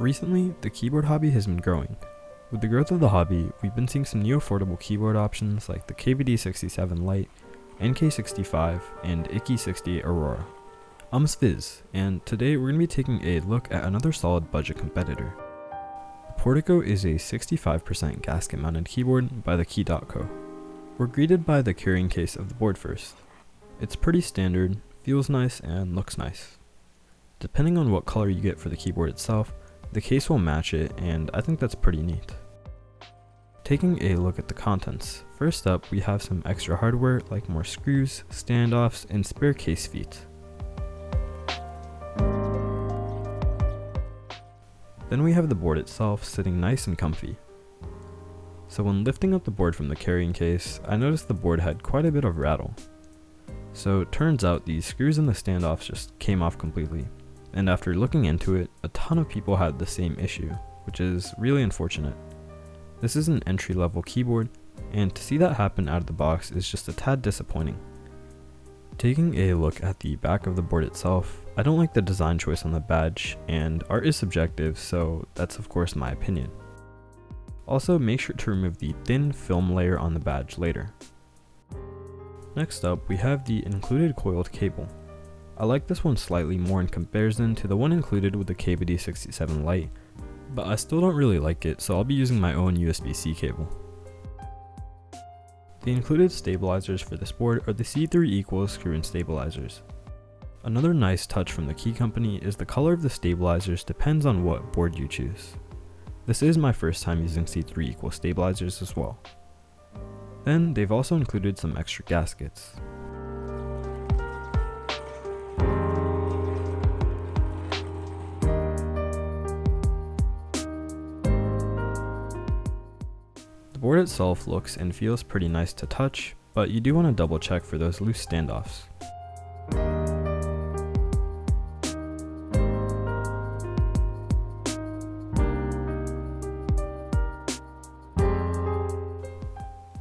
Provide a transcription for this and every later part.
Recently, the keyboard hobby has been growing. With the growth of the hobby, we've been seeing some new affordable keyboard options like the KVD67 Lite, NK65, and IKI68 Aurora. I'm Sviz, and today we're going to be taking a look at another solid budget competitor. The Portico is a 65% gasket mounted keyboard by the Key.co. We're greeted by the carrying case of the board first. It's pretty standard, feels nice, and looks nice. Depending on what color you get for the keyboard itself, the case will match it, and I think that's pretty neat. Taking a look at the contents, first up we have some extra hardware like more screws, standoffs, and spare case feet. Then we have the board itself sitting nice and comfy. So when lifting up the board from the carrying case, I noticed the board had quite a bit of rattle. So it turns out these screws and the standoffs just came off completely. And after looking into it, a ton of people had the same issue, which is really unfortunate. This is an entry-level keyboard, and to see that happen out of the box is just a tad disappointing. Taking a look at the back of the board itself, I don't like the design choice on the badge, and art is subjective, so that's of course my opinion. Also, make sure to remove the thin film layer on the badge later. Next up, we have the included coiled cable. I like this one slightly more in comparison to the one included with the KVD67 Lite, but I still don't really like it, so I'll be using my own USB-C cable. The included stabilizers for this board are the C3 equals screw-in stabilizers. Another nice touch from the Key company is the color of the stabilizers depends on what board you choose. This is my first time using C3 equals stabilizers as well. Then they've also included some extra gaskets. The board itself looks and feels pretty nice to touch, but you do want to double check for those loose standoffs.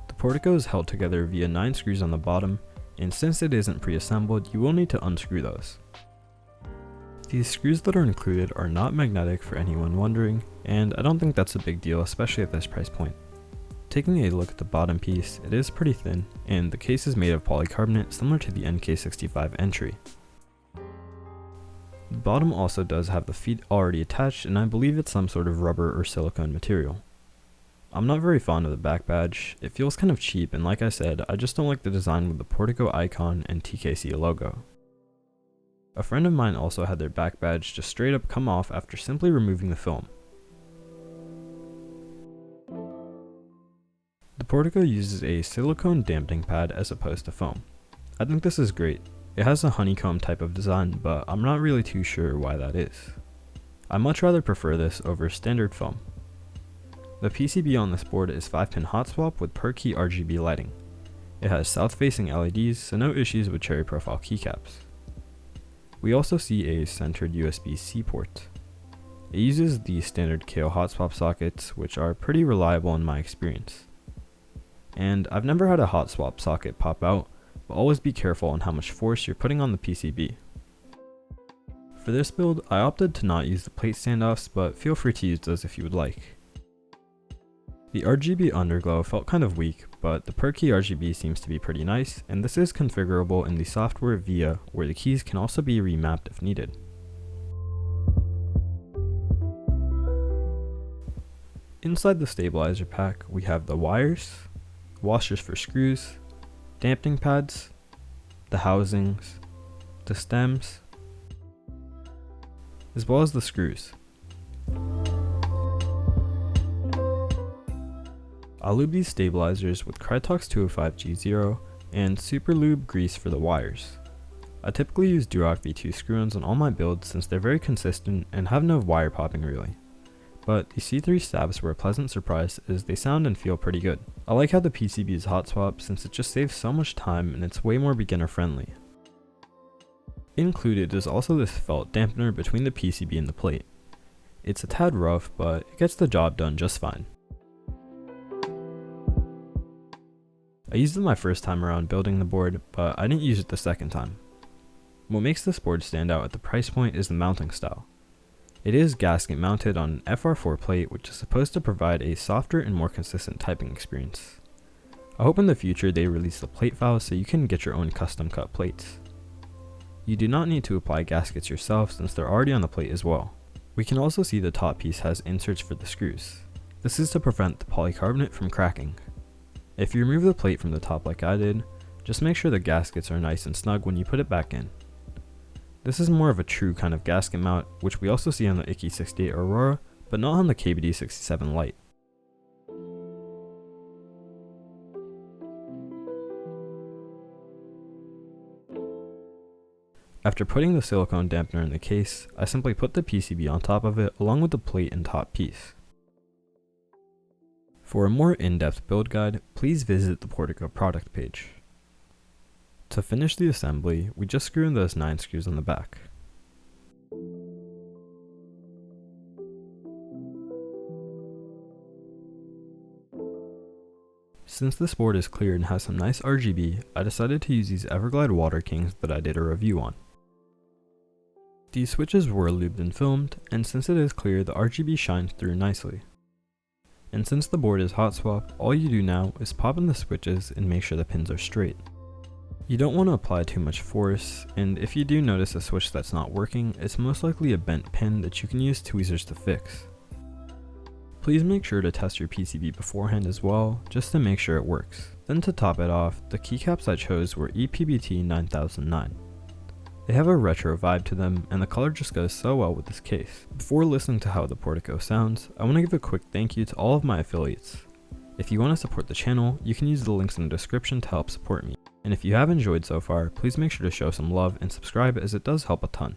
The Portico is held together via 9 screws on the bottom, and since it isn't pre-assembled, you will need to unscrew those. These screws that are included are not magnetic for anyone wondering, and I don't think that's a big deal, especially at this price point. Taking a look at the bottom piece, it is pretty thin, and the case is made of polycarbonate similar to the NK65 entry. The bottom also does have the feet already attached, and I believe it's some sort of rubber or silicone material. I'm not very fond of the back badge, it feels kind of cheap, and like I said, I just don't like the design with the Portico icon and TKC logo. A friend of mine also had their back badge just straight up come off after simply removing the film. The Portico uses a silicone damping pad as opposed to foam. I think this is great. It has a honeycomb type of design, but I'm not really too sure why that is. I much rather prefer this over standard foam. The PCB on this board is 5-pin hot swap with per key RGB lighting. It has south-facing LEDs, so no issues with cherry profile keycaps. We also see a centered USB-C port. It uses the standard KO hot swap sockets, which are pretty reliable in my experience. And I've never had a hot swap socket pop out, but always be careful on how much force you're putting on the PCB. For this build, I opted to not use the plate standoffs, but feel free to use those if you would like. The RGB underglow felt kind of weak, but the per key RGB seems to be pretty nice, and this is configurable in the software VIA, where the keys can also be remapped if needed. Inside the stabilizer pack, we have the wires, washers for screws, damping pads, the housings, the stems, as well as the screws. I'll lube these stabilizers with Krytox 205G0 and Super Lube grease for the wires. I typically use Durock V2 screw-ins on all my builds since they're very consistent and have no wire popping really. But the C3 stabs were a pleasant surprise as they sound and feel pretty good. I like how the PCB is hot swap since it just saves so much time and it's way more beginner friendly. Included is also this felt dampener between the PCB and the plate. It's a tad rough, but it gets the job done just fine. I used it my first time around building the board, but I didn't use it the second time. What makes this board stand out at the price point is the mounting style. It is gasket mounted on an FR4 plate, which is supposed to provide a softer and more consistent typing experience. I hope in the future they release the plate files so you can get your own custom cut plates. You do not need to apply gaskets yourself since they're already on the plate as well. We can also see the top piece has inserts for the screws. This is to prevent the polycarbonate from cracking. If you remove the plate from the top like I did, just make sure the gaskets are nice and snug when you put it back in. This is more of a true kind of gasket mount, which we also see on the IKI 68 Aurora, but not on the KBD 67 Lite. After putting the silicone dampener in the case, I simply put the PCB on top of it along with the plate and top piece. For a more in-depth build guide, please visit the Portico product page. To finish the assembly, we just screw in those 9 screws on the back. Since this board is clear and has some nice RGB, I decided to use these Everglide Water Kings that I did a review on. These switches were lubed and filmed, and since it is clear, the RGB shines through nicely. And since the board is hot swap, all you do now is pop in the switches and make sure the pins are straight. You don't want to apply too much force, and if you do notice a switch that's not working, it's most likely a bent pin that you can use tweezers to fix. Please make sure to test your PCB beforehand as well, just to make sure it works. Then to top it off, the keycaps I chose were EPBT 9009. They have a retro vibe to them, and the color just goes so well with this case. Before listening to how the Portico sounds, I want to give a quick thank you to all of my affiliates. If you want to support the channel, you can use the links in the description to help support me. And if you have enjoyed so far, please make sure to show some love and subscribe as it does help a ton.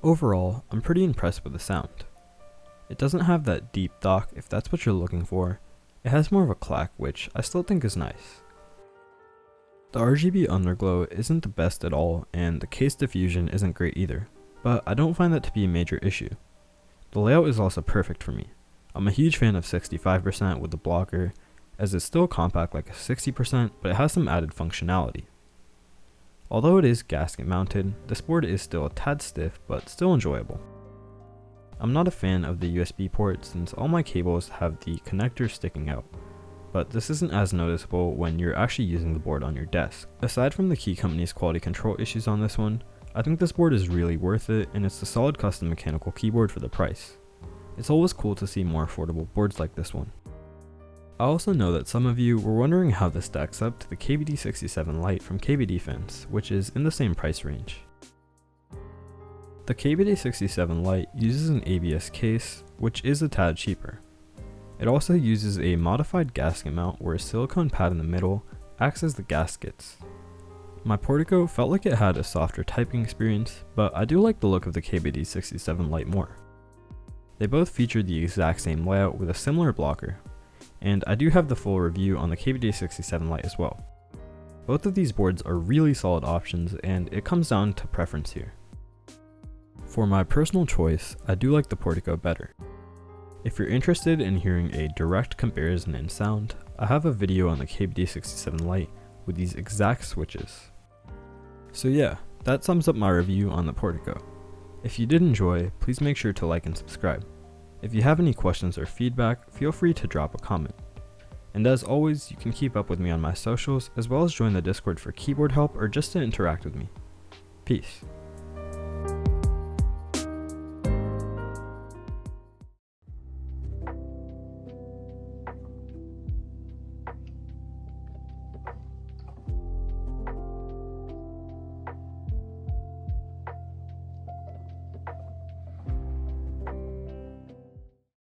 Overall, I'm pretty impressed with the sound. It doesn't have that deep dock if that's what you're looking for. It has more of a clack, which I still think is nice. The RGB underglow isn't the best at all, and the case diffusion isn't great either, but I don't find that to be a major issue. The layout is also perfect for me. I'm a huge fan of 65% with the blocker, as it's still compact like a 60%, but it has some added functionality. Although it is gasket mounted, this board is still a tad stiff, but still enjoyable. I'm not a fan of the USB port since all my cables have the connector sticking out, but this isn't as noticeable when you're actually using the board on your desk. Aside from the Key Company's quality control issues on this one, I think this board is really worth it, and it's a solid custom mechanical keyboard for the price. It's always cool to see more affordable boards like this one. I also know that some of you were wondering how this stacks up to the KBD67 Lite from KB Defense, which is in the same price range. The KBD67 Lite uses an ABS case, which is a tad cheaper. It also uses a modified gasket mount where a silicone pad in the middle acts as the gaskets. My Portico felt like it had a softer typing experience, but I do like the look of the KBD67 Lite more. They both feature the exact same layout with a similar blocker, and I do have the full review on the KBD67 Lite as well. Both of these boards are really solid options, and it comes down to preference here. For my personal choice, I do like the Portico better. If you're interested in hearing a direct comparison in sound, I have a video on the KBD67 Lite with these exact switches. So yeah, that sums up my review on the Portico. If you did enjoy, please make sure to like and subscribe. If you have any questions or feedback, feel free to drop a comment. And as always, you can keep up with me on my socials, as well as join the Discord for keyboard help or just to interact with me. Peace.